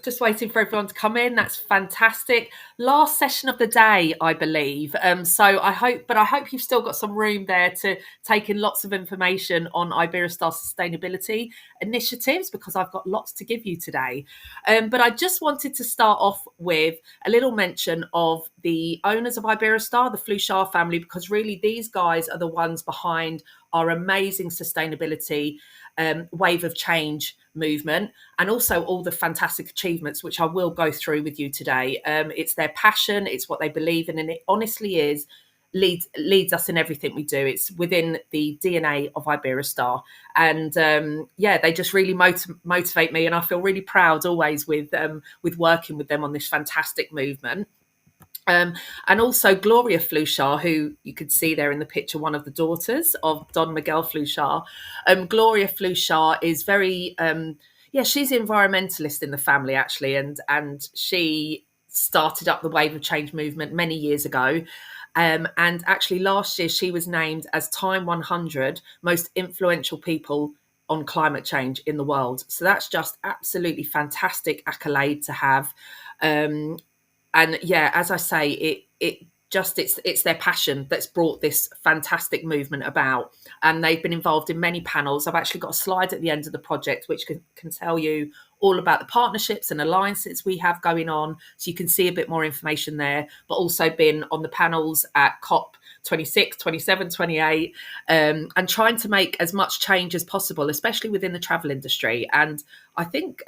Just waiting for everyone to come in. That's fantastic. Last session of the day, I believe. So I hope you've still got some room there to take in lots of information on Iberostar sustainability initiatives, because I've got lots to give you today. But I just wanted to start off with a little mention of the owners of Iberostar, the Fluchar family, because really these guys are the ones behind our amazing sustainability wave of change movement, and also all the fantastic achievements, which I will go through with you today. It's their passion, it's what they believe in, and it honestly is leads us in everything we do. It's within the DNA of Iberostar, and they just really motivate me, and I feel really proud always with working with them on this fantastic movement. And also Gloria Fluchar, who you could see there in the picture, one of the daughters of Don Miguel Fluchar. Gloria Fluchar is very, she's an environmentalist in the family, actually, and she started up the Wave of Change movement many years ago. And actually last year she was named as Time 100 most influential people on climate change in the world. So that's just absolutely fantastic accolade to have. And yeah, as I say, it's their passion that's brought this fantastic movement about, and they've been involved in many panels. I've actually got a slide at the end of the project which can tell you all about the partnerships and alliances we have going on, so you can see a bit more information there, but also been on the panels at COP 26, 27, 28, and trying to make as much change as possible, especially within the travel industry. And I think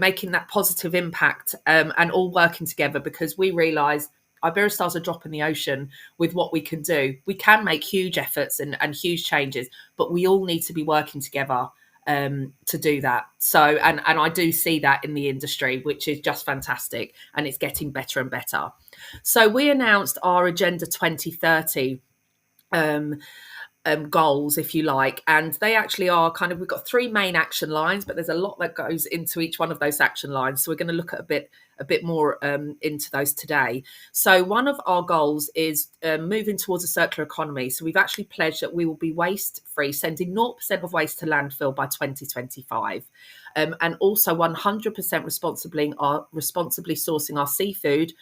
making that positive impact, and all working together, because we realise Iberostar's a drop in the ocean with what we can do. We can make huge efforts and huge changes, but we all need to be working together to do that. So, and I do see that in the industry, which is just fantastic, and it's getting better and better. So we announced our Agenda 2030 goals, if you like, and they actually are we've got three main action lines, but there's a lot that goes into each one of those action lines, so we're going to look at a bit more into those today. So one of our goals is moving towards a circular economy. So we've actually pledged that we will be waste free, sending 0% of waste to landfill by 2025, and also 100% responsibly sourcing our seafood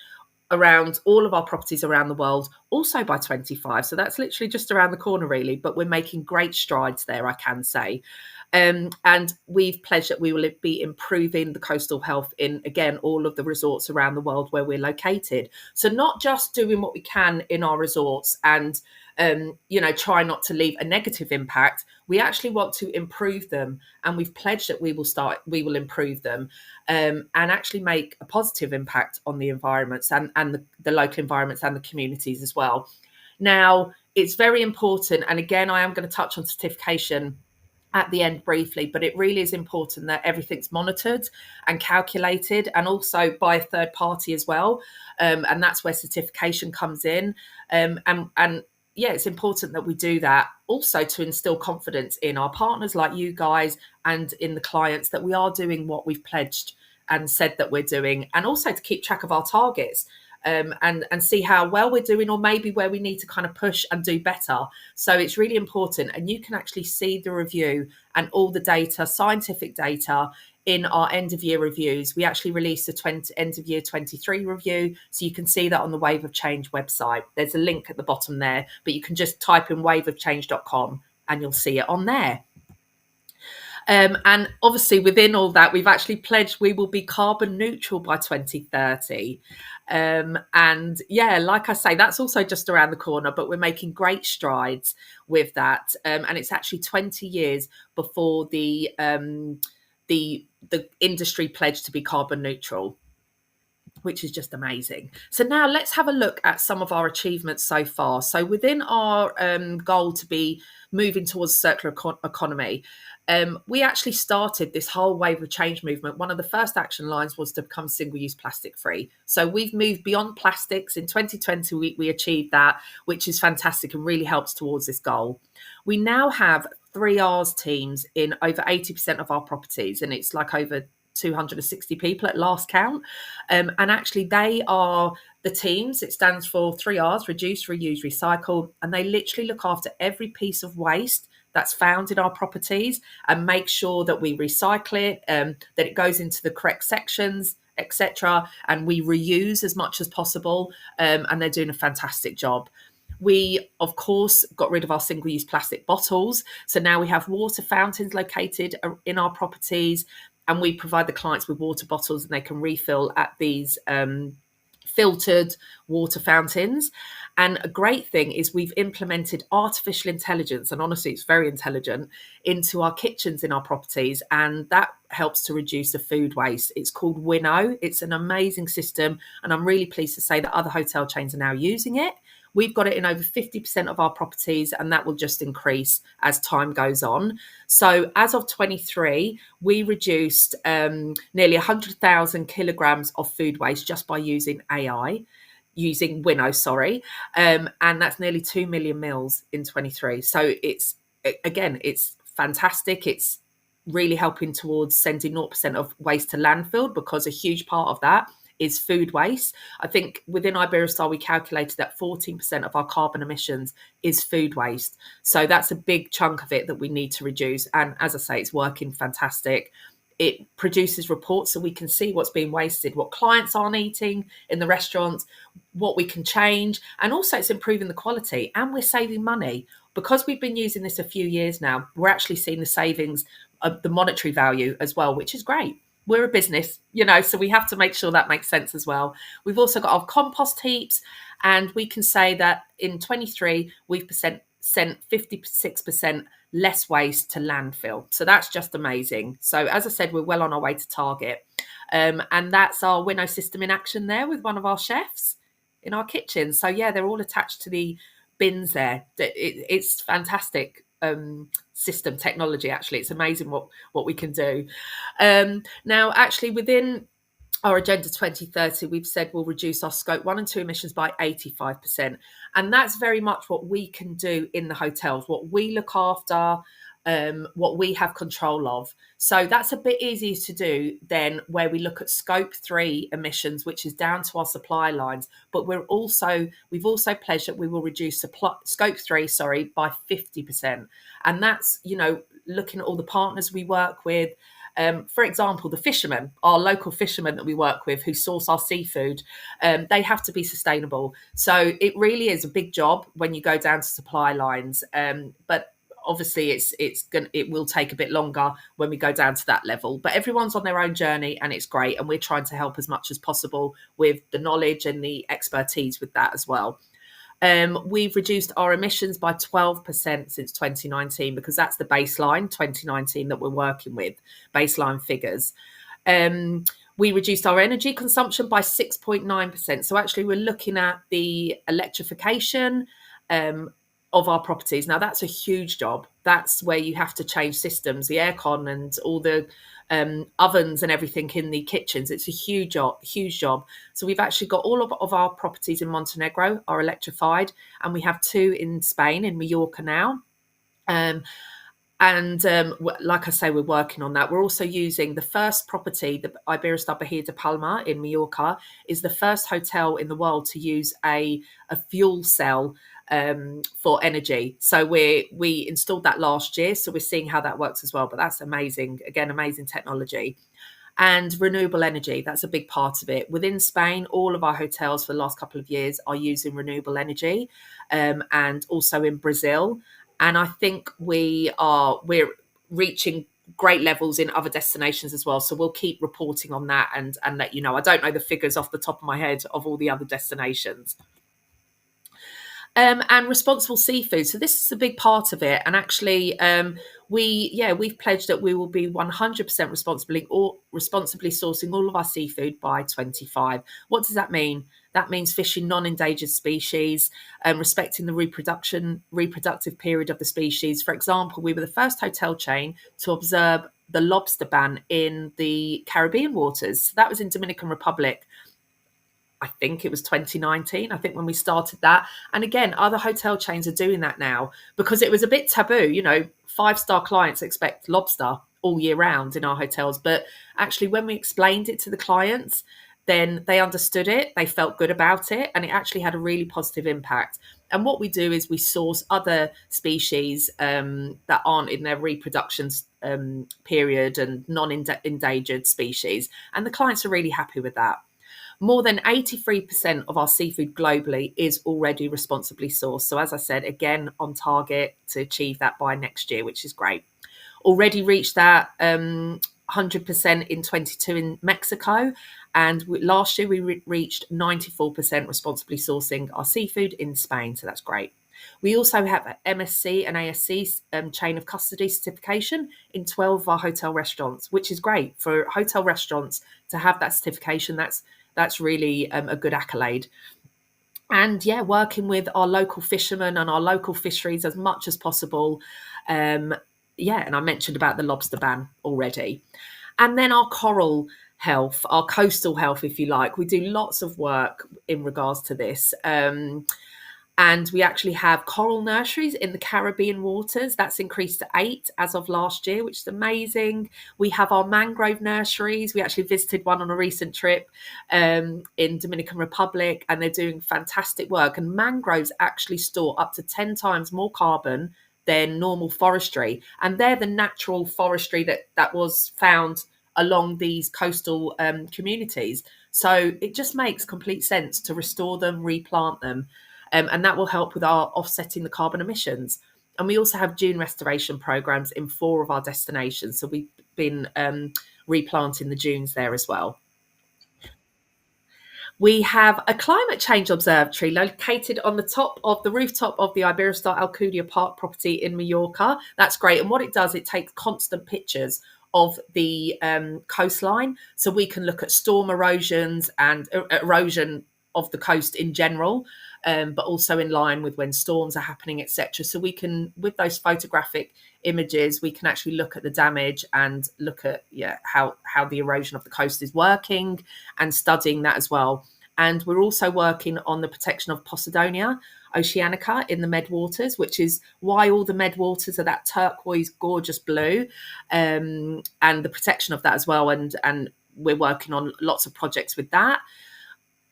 around all of our properties around the world, also by 25. So that's literally just around the corner, really, but we're making great strides there, I can say. And we've pledged that we will be improving the coastal health in, again, all of the resorts around the world where we're located. So not just doing what we can in our resorts and try not to leave a negative impact. We actually want to improve them, and we've pledged that we will improve them, and actually make a positive impact on the environments and the local environments and the communities as well. Now, it's very important, and again, I am going to touch on certification at the end briefly, but it really is important that everything's monitored and calculated, and also by a third party as well. And that's where certification comes in. It's important that we do that also to instill confidence in our partners like you guys and in the clients that we are doing what we've pledged and said that we're doing, and also to keep track of our targets. And see how well we're doing, or maybe where we need to kind of push and do better. So it's really important, and you can actually see the review and all the data, scientific data, in our end of year reviews. We actually released a end of year 23 review, so you can see that on the Wave of Change website. There's a link at the bottom there, but you can just type in waveofchange.com and you'll see it on there. And obviously within all that, we've actually pledged we will be carbon neutral by 2030. And yeah, like I say, that's also just around the corner, but we're making great strides with that. And it's actually 20 years before the industry pledged to be carbon neutral, which is just amazing. So now let's have a look at some of our achievements so far. So within our goal to be moving towards a circular economy, we actually started this whole Wave of Change movement. One of the first action lines was to become single-use plastic free. So we've moved beyond plastics. In 2020, we achieved that, which is fantastic and really helps towards this goal. We now have 3Rs teams in over 80% of our properties, and it's like over 260 people at last count. And actually they are the teams. It stands for 3Rs: reduce, reuse, recycle. And they literally look after every piece of waste that's found in our properties and make sure that we recycle it, that it goes into the correct sections, etc., and we reuse as much as possible. And they're doing a fantastic job. We, of course, got rid of our single-use plastic bottles. So now we have water fountains located in our properties, and we provide the clients with water bottles and they can refill at these filtered water fountains. And a great thing is we've implemented artificial intelligence, and honestly, it's very intelligent, into our kitchens in our properties, and that helps to reduce the food waste. It's called Winnow. It's an amazing system, and I'm really pleased to say that other hotel chains are now using it. We've got it in over 50% of our properties, and that will just increase as time goes on. So as of 23, we reduced nearly 100,000 kilograms of food waste just by using Winnow, sorry. And that's nearly 2 million meals in 23. So it's fantastic. It's really helping towards sending 0% of waste to landfill, because a huge part of that is food waste. I think within Iberostar, we calculated that 14% of our carbon emissions is food waste. So that's a big chunk of it that we need to reduce. And as I say, it's working fantastic. It produces reports so we can see what's being wasted, what clients aren't eating in the restaurants, what we can change. And also it's improving the quality, and we're saving money. Because we've been using this a few years now, we're actually seeing the savings of the monetary value as well, which is great. We're a business, so we have to make sure that makes sense as well. We've also got our compost heaps, and we can say that in 23, we've sent 56% less waste to landfill. So that's just amazing. So as I said, we're well on our way to target. And that's our Winnow system in action there with one of our chefs in our kitchen. So yeah, they're all attached to the bins there. It's fantastic system technology. Actually, it's amazing what we can do. Now, actually, within our Agenda 2030, we've said we'll reduce our Scope 1 and 2 emissions by 85%. And that's very much what we can do in the hotels, what we look after, what we have control of. So that's a bit easier to do than where we look at Scope 3 emissions, which is down to our supply lines. But we've also pledged that we will reduce Scope 3, by 50%. And that's, looking at all the partners we work with. For example, the fishermen, our local fishermen that we work with who source our seafood, they have to be sustainable. So it really is a big job when you go down to supply lines. But obviously it will take a bit longer when we go down to that level. But everyone's on their own journey, and it's great. And we're trying to help as much as possible with the knowledge and the expertise with that as well. We've reduced our emissions by 12% since 2019, because that's the baseline 2019 that we're working with, baseline figures. We reduced our energy consumption by 6.9%. So actually we're looking at the electrification of our properties. Now that's a huge job. That's where you have to change systems, the aircon and all the ovens and everything in the kitchens. It's a huge job. So we've actually got all of our properties in Montenegro are electrified, and we have 2 in Spain, in Mallorca now. Like I say, we're working on that. We're also using the first property, the Iberostar Bahia de Palma in Mallorca, is the first hotel in the world to use a fuel cell for energy. So we installed that last year. So we're seeing how that works as well. But that's amazing. Again, amazing technology. And renewable energy, that's a big part of it. Within Spain, all of our hotels for the last couple of years are using renewable energy, and also in Brazil. And I think we're reaching great levels in other destinations as well. So we'll keep reporting on that and let you know. I don't know the figures off the top of my head of all the other destinations. And responsible seafood. So this is a big part of it. And actually, we've pledged that we will be 100% responsibly sourcing all of our seafood by 25. What does that mean? That means fishing non-endangered species, respecting the reproductive period of the species. For example, we were the first hotel chain to observe the lobster ban in the Caribbean waters. So that was in Dominican Republic. I think it was 2019, I think, when we started that. And again, other hotel chains are doing that now, because it was a bit taboo. 5-star clients expect lobster all year round in our hotels. But actually, when we explained it to the clients, then they understood it, they felt good about it, and it actually had a really positive impact. And what we do is we source other species that aren't in their reproduction period and non-endangered species. And the clients are really happy with that. More than 83% of our seafood globally is already responsibly sourced. So, as I said, again, on target to achieve that by next year, which is great. Already reached that 100% in 22 in Mexico. And last year, we reached 94% responsibly sourcing our seafood in Spain. So, that's great. We also have MSC and ASC chain of custody certification in 12 of our hotel restaurants, which is great for hotel restaurants to have that certification. That's really a good accolade. And yeah, working with our local fishermen and our local fisheries as much as possible. Yeah, and I mentioned about the lobster ban already. And then our coral health, our coastal health, if you like. We do lots of work in regards to this. And we actually have coral nurseries in the Caribbean waters. That's increased to 8 as of last year, which is amazing. We have our mangrove nurseries. We actually visited one on a recent trip in Dominican Republic, and they're doing fantastic work. And mangroves actually store up to 10 times more carbon than normal forestry. And they're the natural forestry that was found along these coastal communities. So it just makes complete sense to restore them, replant them. And that will help with our offsetting the carbon emissions. And we also have dune restoration programs in 4 of our destinations. So we've been replanting the dunes there as well. We have a climate change observatory located on the top of the rooftop of the Iberostar Alcudia Park property in Mallorca. That's great. And what it does, it takes constant pictures of the coastline. So we can look at storm erosions and erosion of the coast in general, but also in line with when storms are happening, etc. So we can, with those photographic images, we can actually look at the damage and look at how the erosion of the coast is working and studying that as well. And we're also working on the protection of Posidonia oceanica in the Med waters, which is why all the Med waters are that turquoise, gorgeous blue, and the protection of that as well. And we're working on lots of projects with that.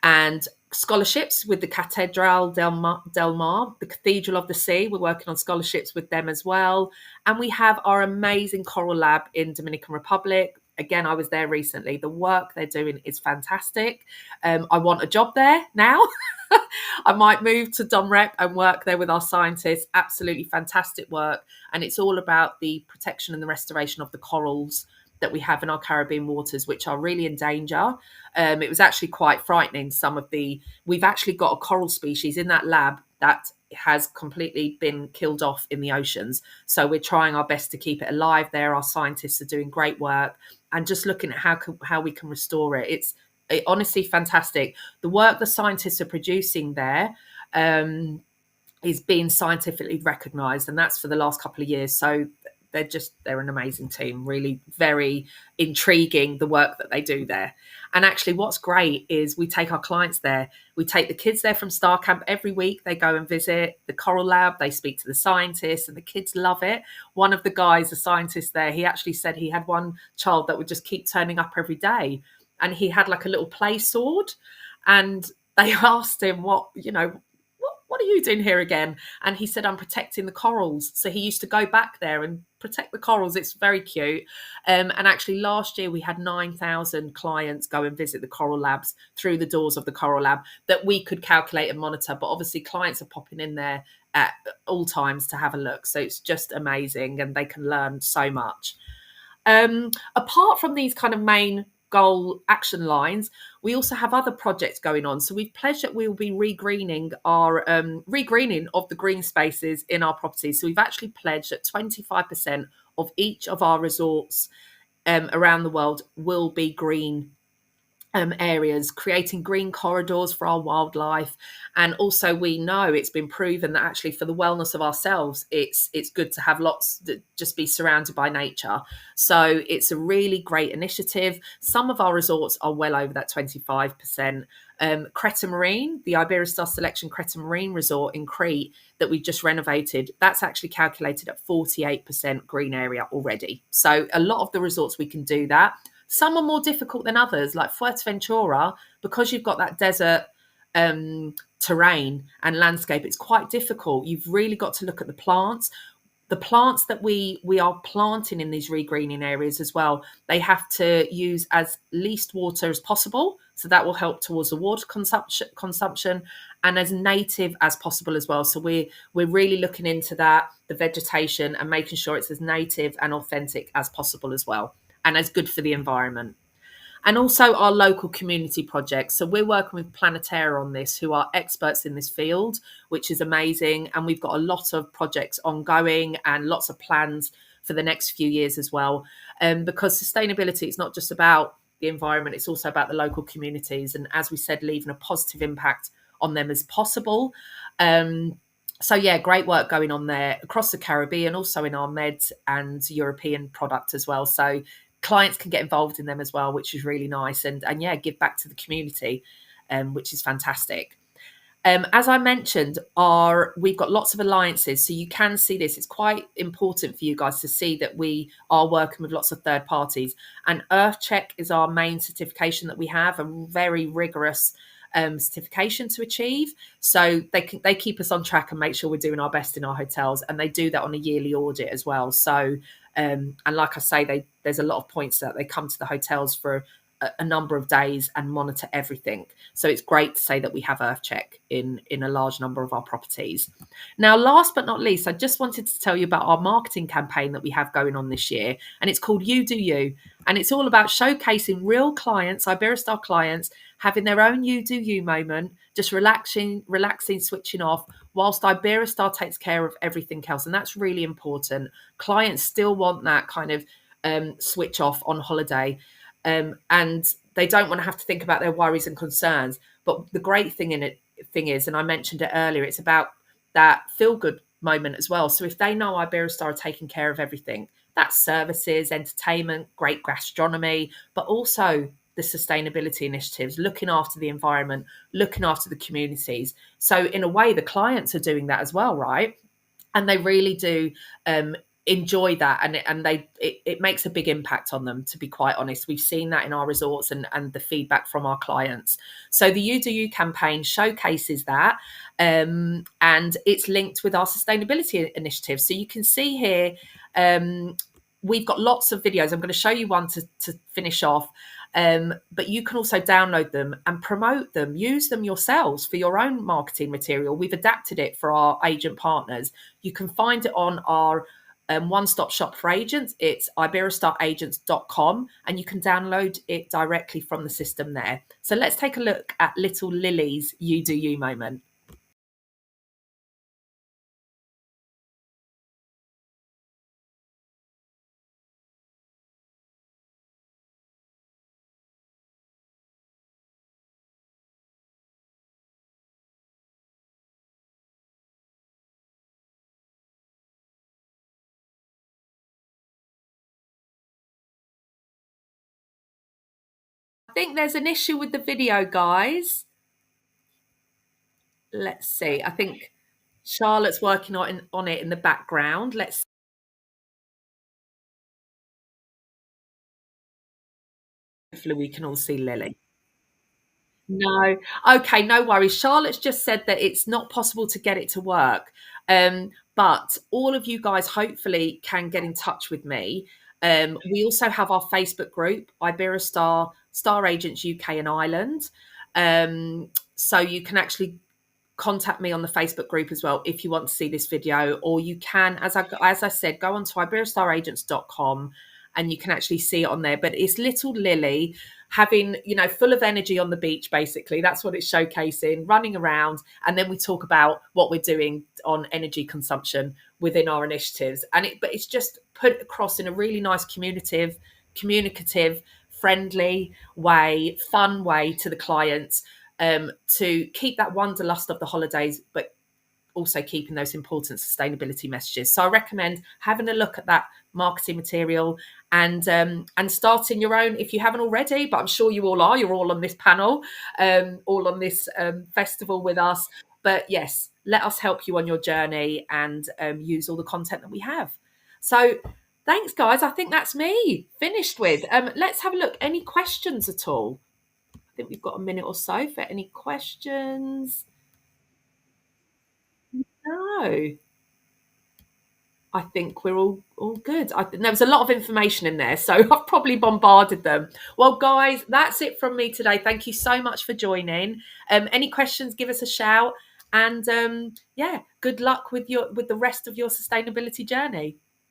And scholarships with the Catedral del Mar, the Cathedral of the Sea. We're working on scholarships with them as well. And we have our amazing coral lab in Dominican Republic. Again, I was there recently. The work they're doing is fantastic. I want a job there now. I might move to Domrep and work there with our scientists. Absolutely fantastic work. And it's all about the protection and the restoration of the corals that we have in our Caribbean waters, which are really in danger. It was actually quite frightening. We've actually got a coral species in that lab that has completely been killed off in the oceans. So we're trying our best to keep it alive there. Our scientists are doing great work and just looking at how we can restore it. It's honestly fantastic. The work the scientists are producing there is being scientifically recognised, and that's for the last couple of years. So they're an amazing team, really very intriguing, the work that they do there. And actually what's great is we take our clients there. We take the kids there from Star Camp every week. They go and visit the coral lab. They speak to the scientists and the kids love it. One of the guys, the scientist there, he actually said he had one child that would just keep turning up every day. And he had like a little play sword. And they asked him what are you doing here again? And he said, I'm protecting the corals. So he used to go back there and protect the corals. It's very cute. And actually last year we had 9,000 clients go and visit the coral labs through the doors of the coral lab that we could calculate and monitor. But obviously clients are popping in there at all times to have a look. So it's just amazing and they can learn so much. Apart from these kind of main goal action lines, we also have other projects going on. So we've pledged that we will be regreening of the green spaces in our properties. So we've actually pledged that 25% of each of our resorts around the world will be green areas, creating green corridors for our wildlife. And also we know it's been proven that actually for the wellness of ourselves, it's good to have lots that just be surrounded by nature. So it's a really great initiative. Some of our resorts are well over that 25%. Creta Marine, the Iberostar Selection Creta Marine Resort in Crete that we've just renovated, that's actually calculated at 48% green area already. So a lot of the resorts we can do that. Some are more difficult than others, like Fuerteventura, because you've got that desert terrain and landscape, it's quite difficult. You've really got to look at the plants. The plants that we are planting in these regreening areas as well, they have to use as least water as possible, so that will help towards the water consumption, and as native as possible as well. So we're really looking into that, the vegetation, and making sure it's as native and authentic as possible as well, and as good for the environment. And also our local community projects. So we're working with Planetera on this, who are experts in this field, which is amazing. And we've got a lot of projects ongoing and lots of plans for the next few years as well. Because sustainability is not just about the environment, it's also about the local communities. And as we said, leaving a positive impact on them as possible. So yeah, great work going on there across the Caribbean, also in our Med and European product as well. So clients can get involved in them as well, which is really nice, and yeah, give back to the community, which is fantastic. As I mentioned, we've got lots of alliances, so you can see this. It's quite important for you guys to see that we are working with lots of third parties. And EarthCheck is our main certification that we have, a very rigorous certification to achieve. So they keep us on track and make sure we're doing our best in our hotels, and they do that on a yearly audit as well. So and like I say, there's a lot of points that they come to the hotels for a number of days and monitor everything. So it's great to say that we have EarthCheck in a large number of our properties. Now, last but not least, I just wanted to tell you about our marketing campaign that we have going on this year, and it's called You Do You. And it's all about showcasing real clients, Iberostar clients, having their own You Do You moment, just relaxing, switching off, whilst Iberostar takes care of everything else. And that's really important. Clients still want that kind of switch off on holiday. And they don't want to have to think about their worries and concerns. But the great thing is, and I mentioned it earlier, it's about that feel good moment as well. So if they know Iberostar are taking care of everything, that's services, entertainment, great gastronomy, but also the sustainability initiatives, looking after the environment, looking after the communities. So in a way, the clients are doing that as well, right? And they really do enjoy that, and it makes a big impact on them, to be quite honest. We've seen that in our resorts and the feedback from our clients. So the You Do You campaign showcases that, and it's linked with our sustainability initiatives. So you can see here, we've got lots of videos. I'm going to show you one to finish off. But you can also download them and promote them, use them yourselves for your own marketing material. We've adapted it for our agent partners. You can find it on our one-stop shop for agents. It's iberostaragents.com, and you can download it directly from the system there. So let's take a look at little Lily's You Do You moment. I think there's an issue with the video, guys. Let's see. I think Charlotte's working on it in the background. Hopefully we can all see Lily. No. Okay, no worries. Charlotte's just said that it's not possible to get it to work. But all of you guys hopefully can get in touch with me. We also have our Facebook group, Iberostar Star Agents UK and Ireland. So you can actually contact me on the Facebook group as well if you want to see this video, or you can, as I said, go on to iberostaragents.com and you can actually see it on there. But it's little Lily having, full of energy on the beach, basically. That's what it's showcasing, running around. And then we talk about what we're doing on energy consumption within our initiatives. But it's just put across in a really nice communicative, friendly way, fun way to the clients, to keep that wanderlust of the holidays, but also keeping those important sustainability messages. So I recommend having a look at that marketing material and starting your own if you haven't already, but I'm sure you all are. You're all on this panel, all on this festival with us. But yes, let us help you on your journey and use all the content that we have. So thanks, guys. I think that's me finished with. Let's have a look. Any questions at all? I think we've got a minute or so for any questions. No. I think we're all good. There was a lot of information in there, so I've probably bombarded them. Well, guys, that's it from me today. Thank you so much for joining. Any questions, give us a shout, and yeah, good luck with the rest of your sustainability journey.